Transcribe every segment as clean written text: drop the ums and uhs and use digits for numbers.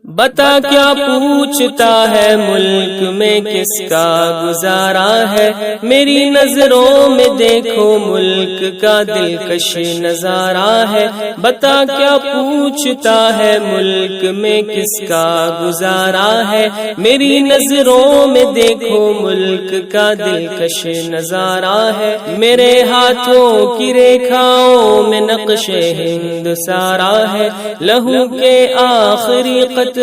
بتا کیا پوچھتا ہے ملک میں کس کا گزارا ہے، میری نظروں میں دیکھو ملک کا دلکش نظارہ ہے۔ بتا کیا پوچھتا ہے ملک میں کس کا گزارا ہے، میری نظروں میں دیکھو ملک کا دلکش نظارہ ہے۔ میرے ہاتھوں کی ریکھاؤں میں نقش ہند سارا ہے، لہو کے آخری قطرے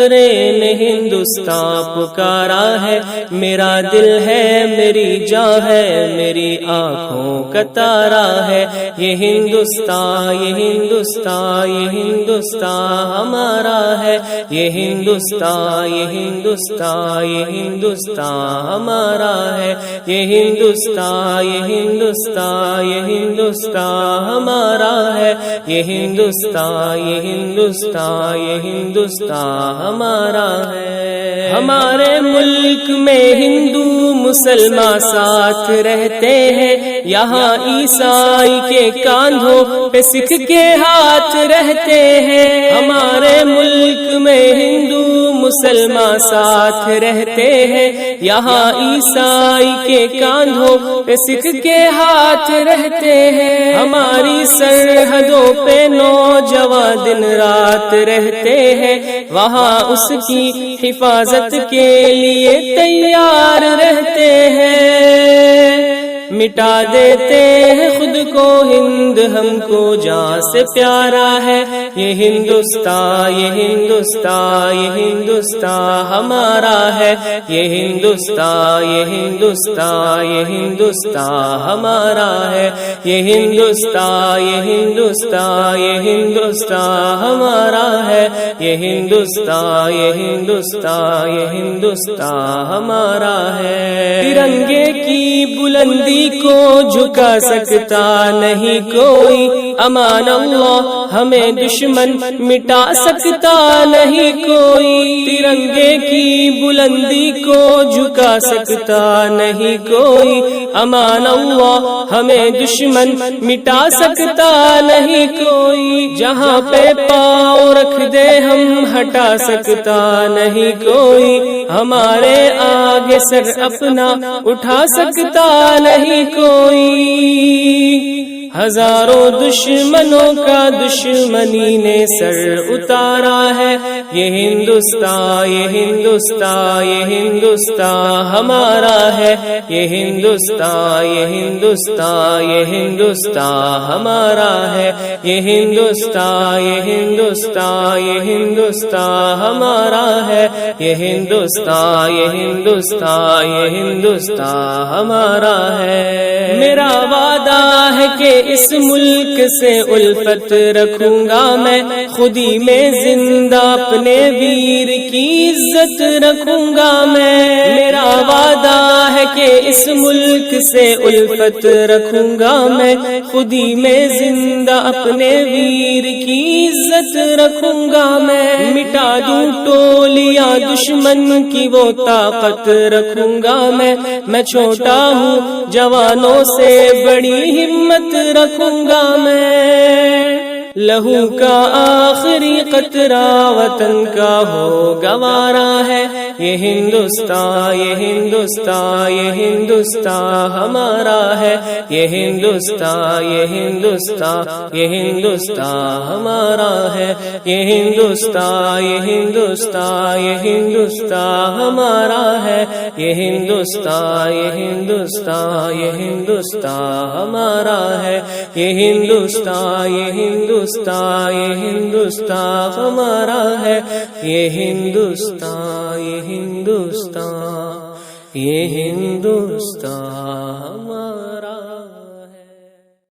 نے ہندوستان پکارا ہے۔ میرا دل ہے میری جاں ہے میری آنکھوں کا تارا ہے، یہ ہندوستان یہ ہندوستان یہ ہندوستان ہمارا ہے، یہ ہندوستان یہ ہندوستان یہ ہندوستان ہمارا ہے، یہ ہندوستان یہ ہندوستان یہ ہندوستان ہمارا ہے، یہ ہندوستان یہ ہندوستان یہ ہندوستان ہمارا ہے۔ ہمارے ملک میں ہندو مسلمان ساتھ رہتے ہیں، یہاں عیسائی کے کاندھوں پہ سکھ کے ہاتھ رہتے ہیں۔ ہمارے ملک میں ہندو مسلمان ساتھ رہتے ہیں، یہاں عیسائی کے کاندھوں پہ سکھ کے ہاتھ رہتے ہیں۔ ہماری سرحدوں پہ نوجوان دن رات رہتے ہیں، وہاں اس کی حفاظت کے لیے تیار رہتے ہیں۔ مٹا دیتے ہیں خود کو ہند ہم کو جان سے پیارا ہے، یہ ہندوستان یہ ہندوستان یہ ہندوستان ہمارا ہے، یہ ہندوستان یہ ہندوستان یہ ہندوستان ہمارا ہے، یہ ہندوستان یہ ہندوستان یہ ہندوستان ہمارا ہے، یہ ہندوستان یہ ہندوستان یہ ہندوستان ہمارا ہے۔ ترنگے کی بلندی کو جھکا سکتا نہیں کوئی، امان اللہ ہمیں دشمن مٹا سکتا نہیں کوئی۔ ترنگے کی بلندی کو جھکا سکتا نہیں کوئی، امان اللہ ہمیں دشمن مٹا سکتا نہیں کوئی۔ جہاں پہ پاؤں رکھ دے ہم ہٹا سکتا نہیں کوئی، ہمارے آگے سر اپنا اٹھا سکتا نہیں کوئی۔ ہزاروں دشمنوں کا دشمنی نے سر اتارا ہے، یہ ہندوستان یہ ہندوستان یہ ہندوستان ہمارا ہے، یہ ہندوستان یہ ہندوستان یہ ہندوستان ہمارا ہے، یہ ہندوستان یہ ہندوستان یہ ہندوستان ہمارا ہے، یہ ہندوستان یہ ہندوستان یہ ہندوستان ہمارا ہے۔ میرا وعدہ ہے کہ اس ملک سے الفت رکھوں گا میں، خودی میں زندہ اپنے ویر کی عزت رکھوں گا میں۔ میرا وعدہ ہے کہ اس ملک سے الفت رکھوں گا میں، خودی میں زندہ اپنے ویر کی عزت رکھوں گا میں۔ مٹا دوں ٹولیاں دشمن کی وہ طاقت رکھوں گا میں چھوٹا ہوں جوانوں سے بڑی ہمت رکھوں گا میں۔ لہو کا آخری قطرہ وطن کا ہو گوارا ہے، یہ ہندوستان یہ ہندوستان یہ ہندوستان ہمارا ہے، یہ ہندوستان یہ ہندوستان یہ ہندوستان ہمارا ہے، یہ ہندوستان یہ ہندوستان یہ ہندوستان ہمارا ہے، یہ ہندوستان یہ ہندوستان یہ ہندوستان ہمارا ہے، یہ ہندوستان یہ ہندوستان یہ ہندوستان ہمارا ہے، یہ ہندوستان یہ ہندوستان یہ ہندوستان ہمارا